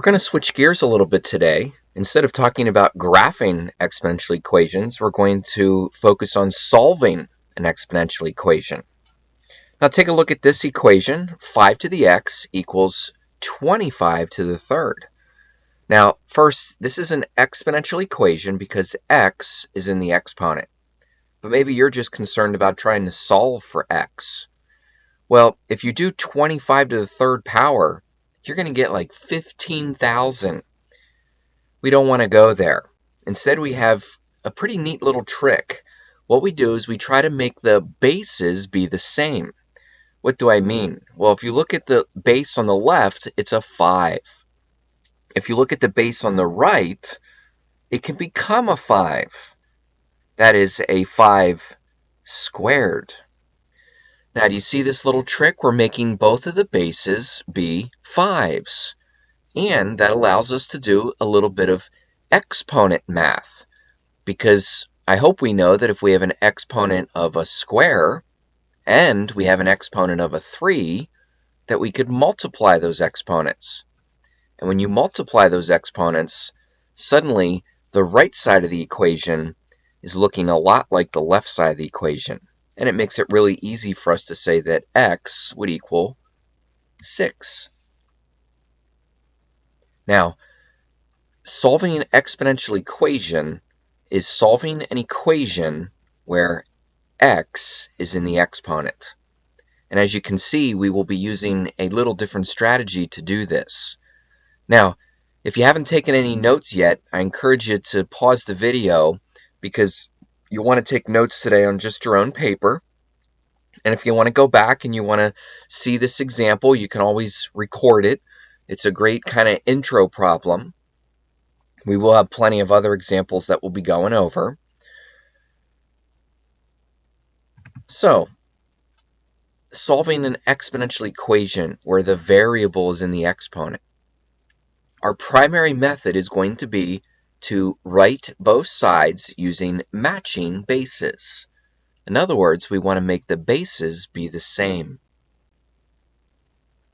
going to switch gears a little bit today. Instead of talking about graphing exponential equations, we're going to focus on solving an exponential equation. Now take a look at this equation. 5 to the x equals 25 to the third. Now first, this is an exponential equation because x is in the exponent. But maybe you're just concerned about trying to solve for x. Well, if you do 25 to the third power, you're going to get like 15,000. We don't want to go there. Instead, we have a pretty neat little trick. What we do is we try to make the bases be the same. What do I mean? Well, if you look at the base on the left, it's a 5. If you look at the base on the right, it can become a 5. That is a 5 squared. Now, do you see this little trick? We're making both of the bases be 5s. And that allows us to do a little bit of exponent math. Because I hope we know that if we have an exponent of a square and we have an exponent of a 3, that we could multiply those exponents. And when you multiply those exponents, suddenly the right side of the equation is looking a lot like the left side of the equation. And it makes it really easy for us to say that x would equal 6. Now, solving an exponential equation is solving an equation where x is in the exponent. And as you can see, we will be using a little different strategy to do this. Now, if you haven't taken any notes yet, I encourage you to pause the video because you'll want to take notes today on just your own paper. And if you want to go back and you want to see this example, you can always record it. It's a great kind of intro problem. We will have plenty of other examples that we'll be going over. So, solving an exponential equation where the variable is in the exponent. Our primary method is going to be to write both sides using matching bases. In other words, we want to make the bases be the same.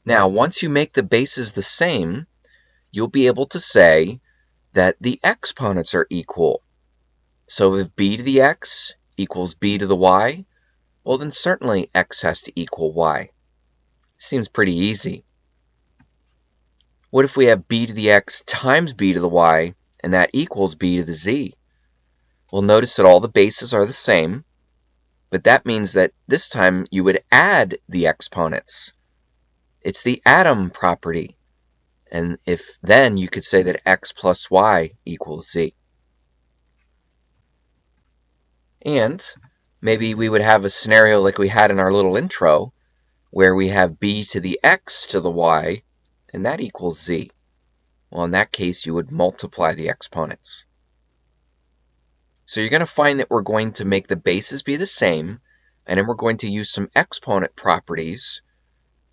Now, once you make the bases the same, you'll be able to say that the exponents are equal. So if b to the x equals b to the y, well then certainly x has to equal y. Seems pretty easy. What if we have b to the x times b to the y, and that equals b to the z? Well, notice that all the bases are the same, but that means that this time you would add the exponents. It's the atom property. And if then you could say that x plus y equals z. And maybe we would have a scenario like we had in our little intro, where we have b to the x to the y, and that equals z. Well, in that case, you would multiply the exponents. So you're going to find that we're going to make the bases be the same, and then we're going to use some exponent properties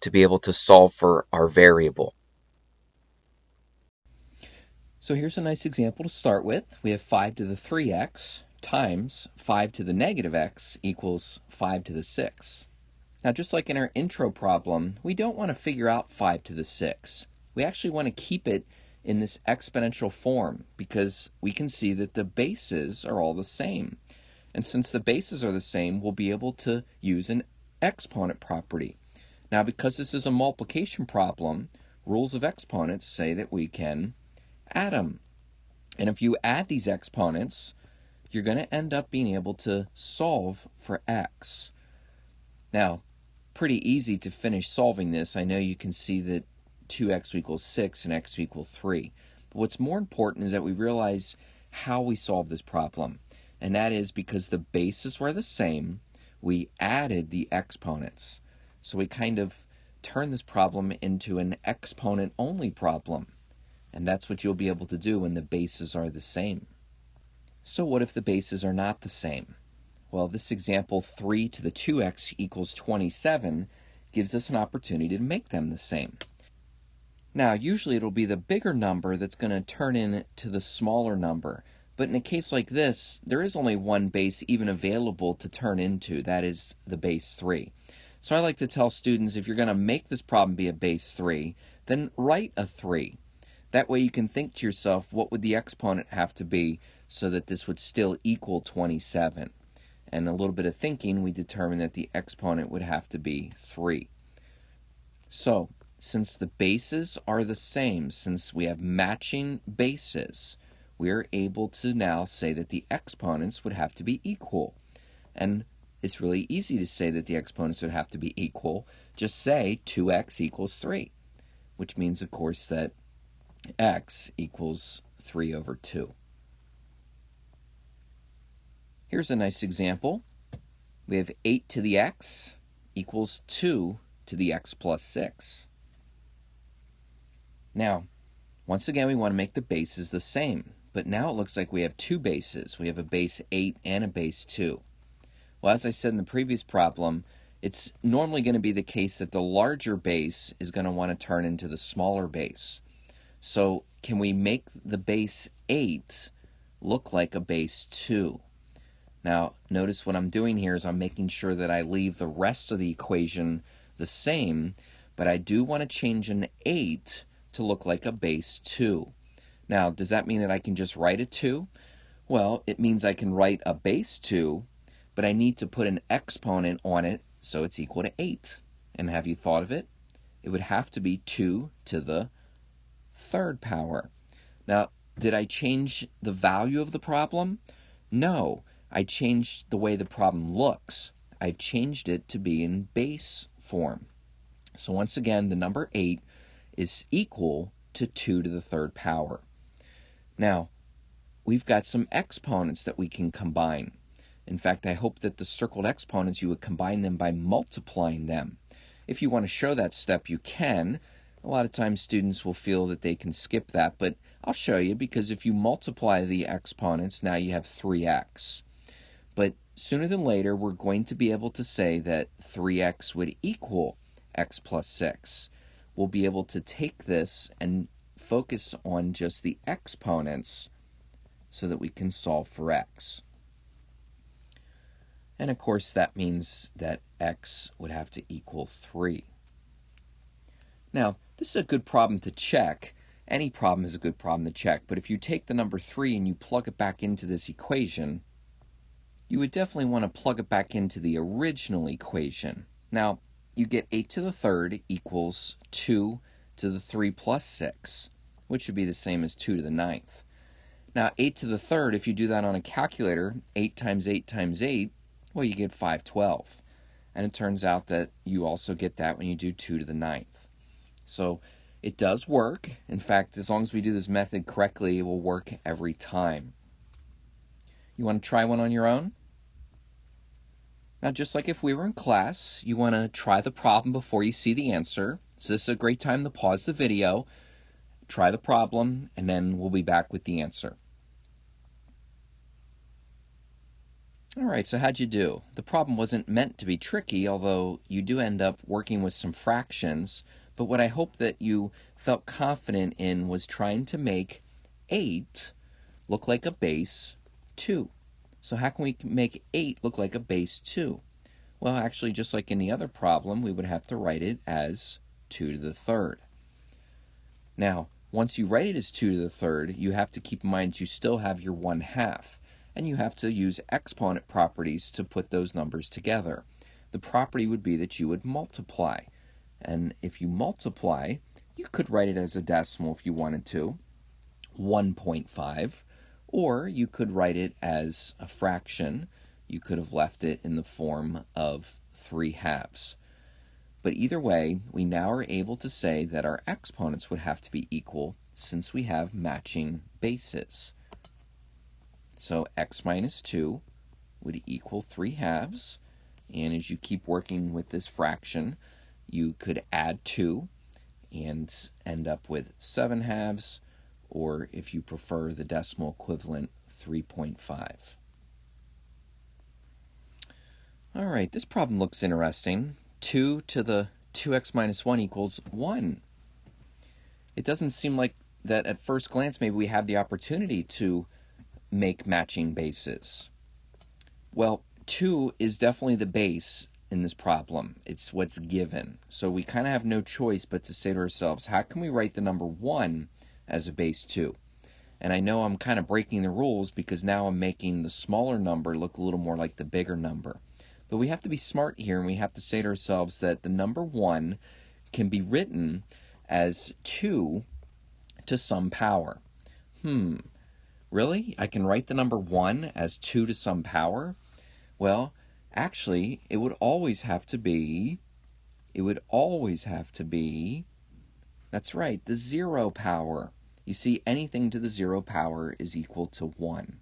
to be able to solve for our variable. So here's a nice example to start with. We have 5 to the 3x times 5 to the negative x equals 5 to the 6. Now, just like in our intro problem, we don't want to figure out 5 to the 6. We actually want to keep it in this exponential form because we can see that the bases are all the same. And since the bases are the same, we'll be able to use an exponent property. Now, because this is a multiplication problem, rules of exponents say that we can add them. And if you add these exponents, you're going to end up being able to solve for x. Now, pretty easy to finish solving this. I know you can see that 2x equals 6 and x equals 3. But what's more important is that we realize how we solve this problem. And that is because the bases were the same, we added the exponents. So we kind of turn this problem into an exponent-only problem. And that's what you'll be able to do when the bases are the same. So what if the bases are not the same? Well, this example, 3 to the 2x equals 27, gives us an opportunity to make them the same. Now, usually it'll be the bigger number that's going to turn into the smaller number. But in a case like this, there is only one base even available to turn into. That is the base 3. So I like to tell students, if you're going to make this problem be a base 3, then write a 3. That way you can think to yourself, what would the exponent have to be so that this would still equal 27? And a little bit of thinking, we determined that the exponent would have to be 3. So, since the bases are the same, since we have matching bases, we're able to now say that the exponents would have to be equal. And it's really easy to say that the exponents would have to be equal. Just say 2x equals 3, which means, of course, that x equals 3 over 2. Here's a nice example. We have 8 to the x equals 2 to the x plus 6. Now, once again, we want to make the bases the same, but now it looks like we have two bases. We have a base 8 and a base 2. Well, as I said in the previous problem, it's normally going to be the case that the larger base is going to want to turn into the smaller base. So can we make the base 8 look like a base 2? Now, notice what I'm doing here is I'm making sure that I leave the rest of the equation the same, but I do want to change an 8 to look like a base 2. Now, does that mean that I can just write a 2? Well, it means I can write a base 2, but I need to put an exponent on it so it's equal to 8. And have you thought of it? It would have to be 2 to the third power. Now, did I change the value of the problem? No, I changed the way the problem looks. I've changed it to be in base form. So once again, the number 8 is equal to 2 to the third power. Now, we've got some exponents that we can combine. In fact, I hope that the circled exponents, you would combine them by multiplying them. If you want to show that step, you can. A lot of times students will feel that they can skip that, but I'll show you, because if you multiply the exponents, now you have 3x. But sooner than later, we're going to be able to say that 3x would equal x plus 6. We'll be able to take this and focus on just the exponents so that we can solve for x. And of course, that means that x would have to equal 3. Now, this is a good problem to check. Any problem is a good problem to check, but if you take the number 3 and you plug it back into this equation, you would definitely want to plug it back into the original equation. Now, you get 8 to the third equals 2 to the 3 plus 6, which would be the same as 2 to the ninth. Now, 8 to the third, if you do that on a calculator, 8 times 8 times 8, well, you get 512. And it turns out that you also get that when you do 2 to the ninth. So it does work. In fact, as long as we do this method correctly, it will work every time. You want to try one on your own? Now, just like if we were in class, you want to try the problem before you see the answer. So this is a great time to pause the video, try the problem, and then we'll be back with the answer. All right, so how'd you do? The problem wasn't meant to be tricky, although you do end up working with some fractions. But what I hope that you felt confident in was trying to make 8 look like a base 2. So how can we make 8 look like a base 2? Well, actually, just like in the other problem, we would have to write it as 2 to the third. Now, once you write it as 2 to the third, you have to keep in mind you still have your 1/2, and you have to use exponent properties to put those numbers together. The property would be that you would multiply. And if you multiply, you could write it as a decimal if you wanted to, 1.5. Or you could write it as a fraction. You could have left it in the form of 3/2. But either way, we now are able to say that our exponents would have to be equal since we have matching bases. So x minus 2 would equal 3/2. And as you keep working with this fraction, you could add 2 and end up with 7/2. Or if you prefer the decimal equivalent, 3.5. All right, this problem looks interesting. 2 to the 2x minus 1 equals 1. It doesn't seem like that at first glance maybe we have the opportunity to make matching bases. Well, 2 is definitely the base in this problem. It's what's given. So we kind of have no choice but to say to ourselves, how can we write the number 1 as a base 2. And I know I'm kind of breaking the rules because now I'm making the smaller number look a little more like the bigger number. But we have to be smart here, and we have to say to ourselves that the number 1 can be written as 2 to some power. Really? I can write the number 1 as 2 to some power? Well, actually, it would always have to be, that's right, the 0 power. You see, anything to the 0 power is equal to 1.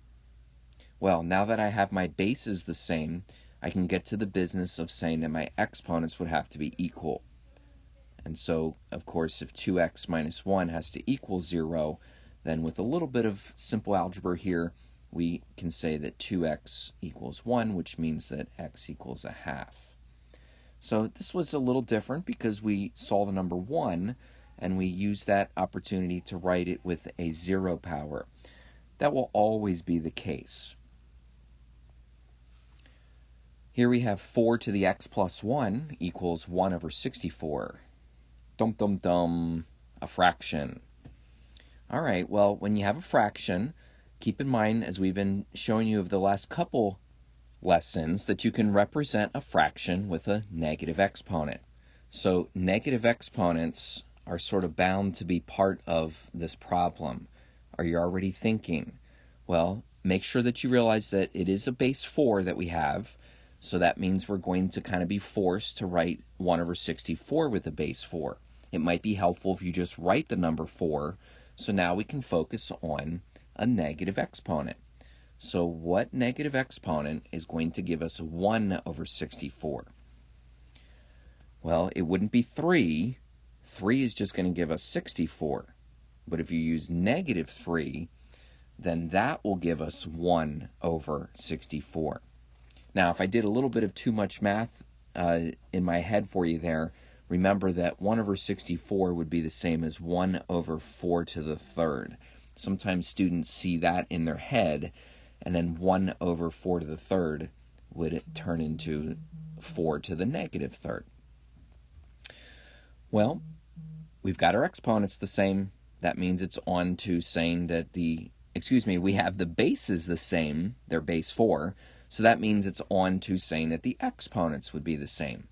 Well, now that I have my bases the same, I can get to the business of saying that my exponents would have to be equal. And so, of course, if 2x minus 1 has to equal 0, then with a little bit of simple algebra here, we can say that 2x equals 1, which means that x equals a half. So this was a little different because we saw the number 1, and we used that opportunity to write it with a 0 power. That will always be the case. Here we have 4 to the x plus 1 equals 1 over 64. Dum-dum-dum, a fraction. All right, well, when you have a fraction, keep in mind, as we've been showing you over the last couple lessons, that you can represent a fraction with a negative exponent. So negative exponents are sort of bound to be part of this problem. Are you already thinking? Well, make sure that you realize that it is a base 4 that we have, so that means we're going to kind of be forced to write 1 over 64 with a base 4. It might be helpful if you just write the number 4, so now we can focus on a negative exponent. So what negative exponent is going to give us 1 over 64? Well, it wouldn't be 3. 3 is just going to give us 64. But if you use negative 3, then that will give us 1 over 64. Now, if I did a little bit of too much math in my head for you there, remember that 1 over 64 would be the same as 1 over 4 to the third. Sometimes students see that in their head, and then 1 over 4 to the third would turn into 4 to the negative third. Well, we've got our exponents the same. That means it's on to saying that we have the bases the same, they're base 4, so that means it's on to saying that the exponents would be the same.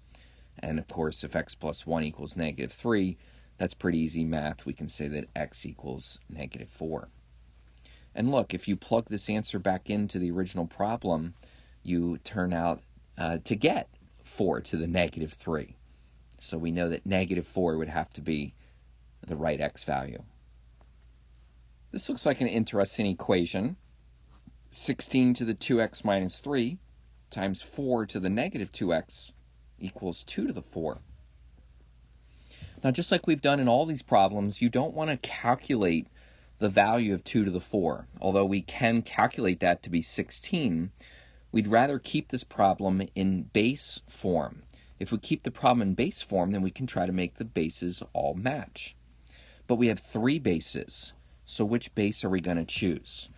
And of course, if x plus 1 equals negative 3, that's pretty easy math. We can say that x equals negative 4. And look, if you plug this answer back into the original problem, you turn out to get 4 to the negative 3. So we know that negative 4 would have to be the right x value. This looks like an interesting equation. 16 to the 2x minus 3 times 4 to the negative 2x equals 2 to the 4. Now, just like we've done in all these problems, you don't want to calculate the value of 2 to the 4. Although we can calculate that to be 16, we'd rather keep this problem in base form. If we keep the problem in base form, then we can try to make the bases all match. But we have 3 bases, so which base are we going to choose?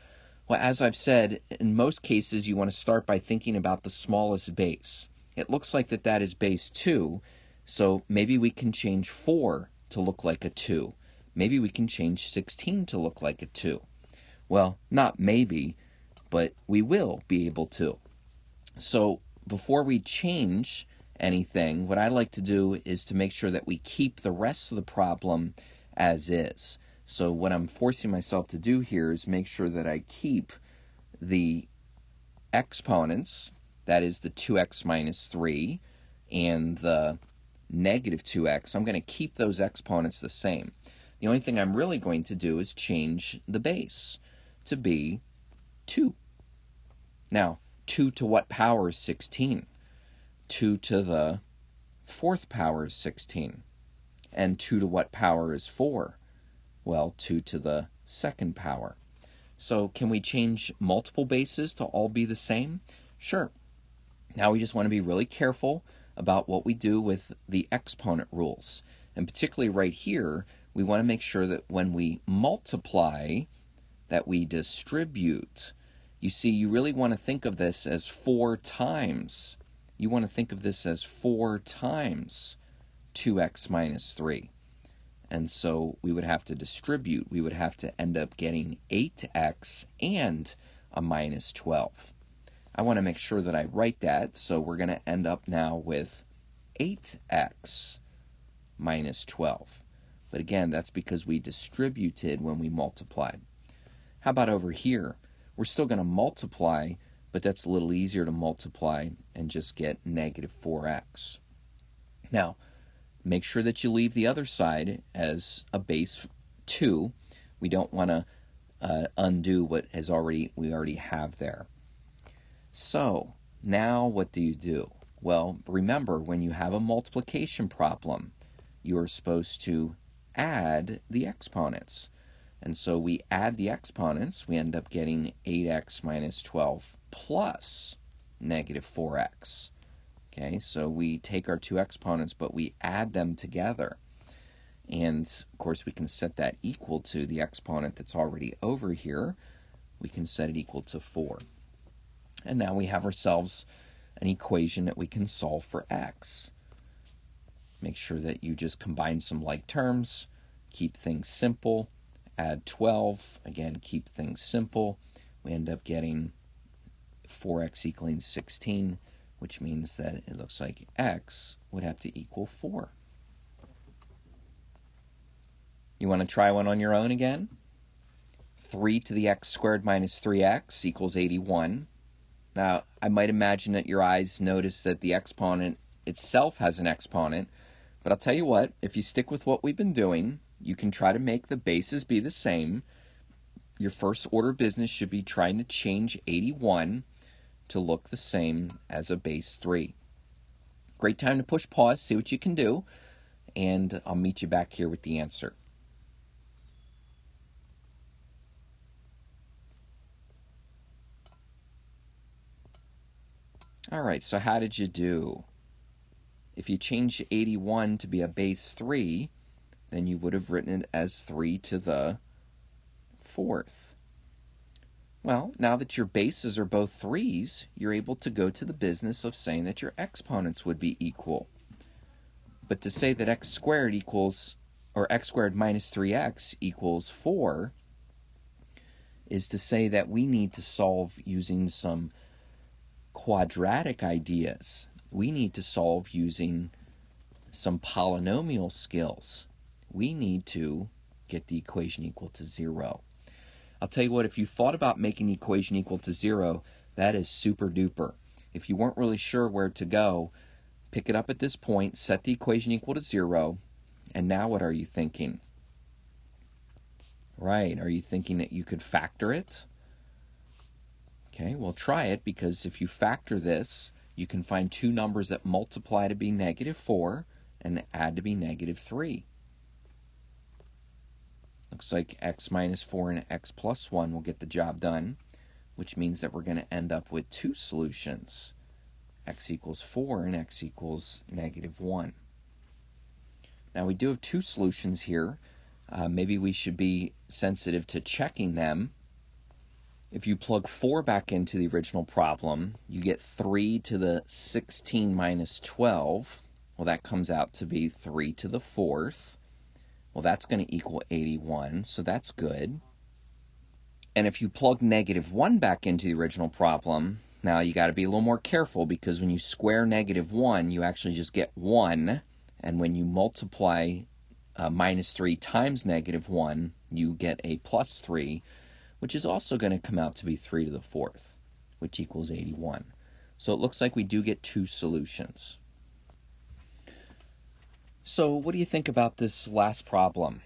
Well, as I've said, in most cases you want to start by thinking about the smallest base. It looks like that is base 2, so maybe we can change 4 to look like a 2. Maybe we can change 16 to look like a 2. Well, not maybe, but we will be able to. So before we change anything, what I like to do is to make sure that we keep the rest of the problem as is. So what I'm forcing myself to do here is make sure that I keep the exponents, that is the 2x minus 3 and the negative 2x. I'm going to keep those exponents the same. The only thing I'm really going to do is change the base to be 2. Now, 2 to what power is 16? 2 to the 4th power is 16. And 2 to what power is 4? Well, 2 to the 2nd power. So can we change multiple bases to all be the same? Sure. Now we just want to be really careful about what we do with the exponent rules. And particularly right here, we want to make sure that when we multiply, that we distribute. You see, you really want to think of this as 4 times. You want to think of this as 4 times 2x minus 3. And so we would have to distribute. We would have to end up getting 8x and a minus 12. I want to make sure that I write that, so we're going to end up now with 8x minus 12. But again, that's because we distributed when we multiplied. How about over here? We're still going to multiply, but that's a little easier to multiply and just get negative 4x. Now, make sure that you leave the other side as a base 2. We don't want to undo what we already have there. So, now what do? Well, remember, when you have a multiplication problem, you are supposed to add the exponents. And so we add the exponents, we end up getting 8x minus 12 plus negative 4x. Okay, so we take our two exponents, but we add them together. And, of course, we can set that equal to the exponent that's already over here. We can set it equal to 4. And now we have ourselves an equation that we can solve for x. Make sure that you just combine some like terms, keep things simple, add 12, again, keep things simple. We end up getting 4x equaling 16, which means that it looks like x would have to equal 4. You want to try one on your own again? 3 to the x squared minus 3x equals 81. Now, I might imagine that your eyes notice that the exponent itself has an exponent, but I'll tell you what, if you stick with what we've been doing, you can try to make the bases be the same. Your first order of business should be trying to change 81 to look the same as a base 3. Great time to push pause, see what you can do, and I'll meet you back here with the answer. All right, so how did you do? If you change 81 to be a base 3, then you would have written it as 3 to the 4th. Well, now that your bases are both 3's, you're able to go to the business of saying that your exponents would be equal. But to say that x squared equals, or x squared minus 3x equals 4, is to say that we need to solve using some quadratic ideas. We need to solve using some polynomial skills. We need to get the equation equal to 0. I'll tell you what, if you thought about making the equation equal to 0, that is super duper. If you weren't really sure where to go, pick it up at this point, set the equation equal to 0, and now what are you thinking? Right, are you thinking that you could factor it? Okay, well try it, because if you factor this, you can find two numbers that multiply to be negative 4 and add to be negative 3. Looks like x minus 4 and x plus 1 will get the job done, which means that we're going to end up with two solutions, x equals 4 and x equals negative 1. Now we do have two solutions here. Maybe we should be sensitive to checking them. If you plug 4 back into the original problem, you get 3 to the 16 minus 12. Well, that comes out to be 3 to the 4th. Well, that's going to equal 81, so that's good. And if you plug negative 1 back into the original problem, now you got to be a little more careful, because when you square negative 1, you actually just get 1. And when you multiply minus 3 times negative 1, you get a plus 3, which is also going to come out to be 3 to the 4th, which equals 81. So it looks like we do get two solutions. So what do you think about this last problem?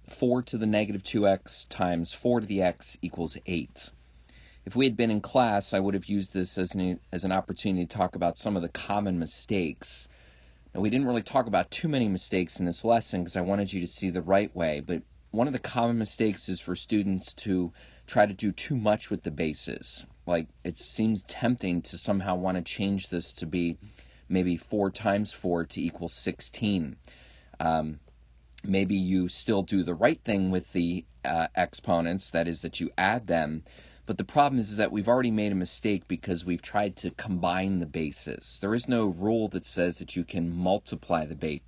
4 to the negative 2x times 4 to the x equals 8. If we had been in class, I would have used this as an opportunity to talk about some of the common mistakes. Now, we didn't really talk about too many mistakes in this lesson because I wanted you to see the right way, but one of the common mistakes is for students to try to do too much with the bases. Like, it seems tempting to somehow want to change this to be maybe 4 times 4 to equal 16. Maybe you still do the right thing with the exponents, that is that you add them, but the problem is that we've already made a mistake because we've tried to combine the bases. There is no rule that says that you can multiply the base.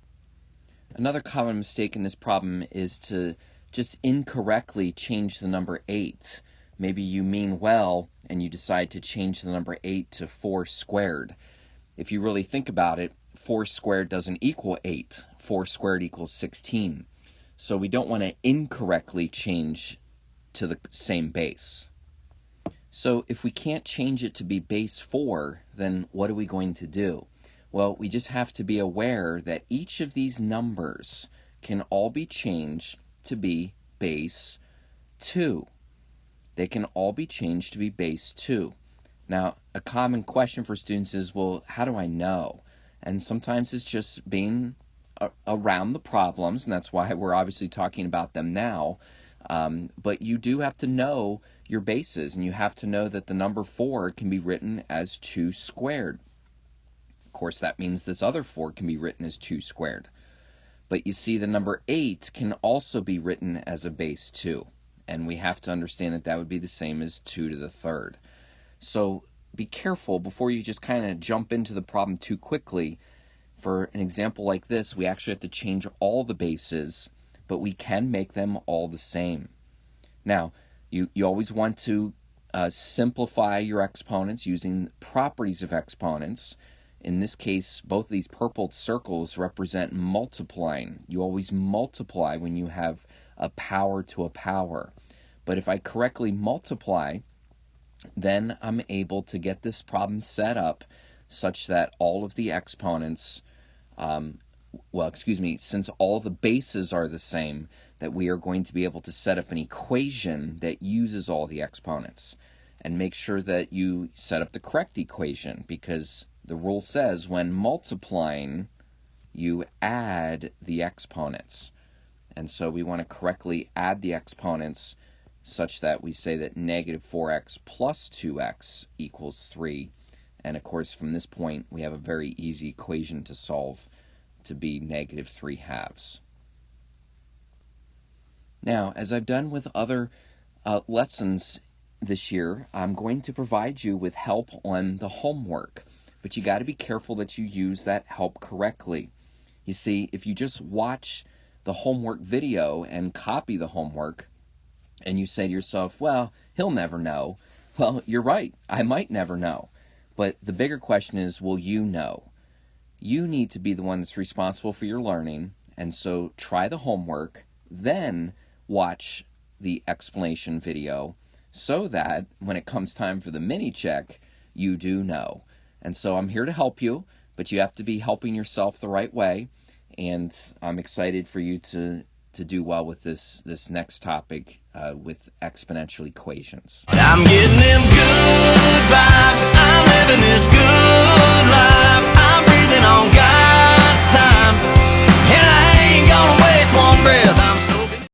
Another common mistake in this problem is to just incorrectly change the number 8. Maybe you mean well and you decide to change the number 8 to 4 squared. If you really think about it, 4 squared doesn't equal 8. 4 squared equals 16. So we don't want to incorrectly change to the same base. So if we can't change it to be base 4, then what are we going to do? Well, we just have to be aware that each of these numbers can all be changed to be base 2. They can all be changed to be base 2. Now, a common question for students is, well, how do I know? And sometimes it's just being around the problems, and that's why we're obviously talking about them now. But you do have to know your bases, and you have to know that the number 4 can be written as 2 squared. Of course, that means this other 4 can be written as 2 squared. But you see, the number 8 can also be written as a base 2. And we have to understand that that would be the same as 2 to the third. So be careful before you just kind of jump into the problem too quickly. For an example like this, we actually have to change all the bases, but we can make them all the same. Now, you always want to simplify your exponents using properties of exponents. In this case, both of these purple circles represent multiplying. You always multiply when you have a power to a power. But if I correctly multiply, then I'm able to get this problem set up such that all of the exponents, since all the bases are the same, that we are going to be able to set up an equation that uses all the exponents. And make sure that you set up the correct equation, because the rule says when multiplying, you add the exponents. And so we want to correctly add the exponents such that we say that negative 4x plus 2x equals 3. And of course, from this point, we have a very easy equation to solve to be negative 3 halves. Now, as I've done with other lessons this year, I'm going to provide you with help on the homework. But you got to be careful that you use that help correctly. You see, if you just watch the homework video and copy the homework, and you say to yourself, well, he'll never know. Well, you're right. I might never know. But the bigger question is, will you know? You need to be the one that's responsible for your learning. And so try the homework, then watch the explanation video so that when it comes time for the mini check, you do know. And so I'm here to help you, but you have to be helping yourself the right way. And I'm excited for you to do well with this next topic with exponential equations. I'm getting them good vibes. I'm living this good life.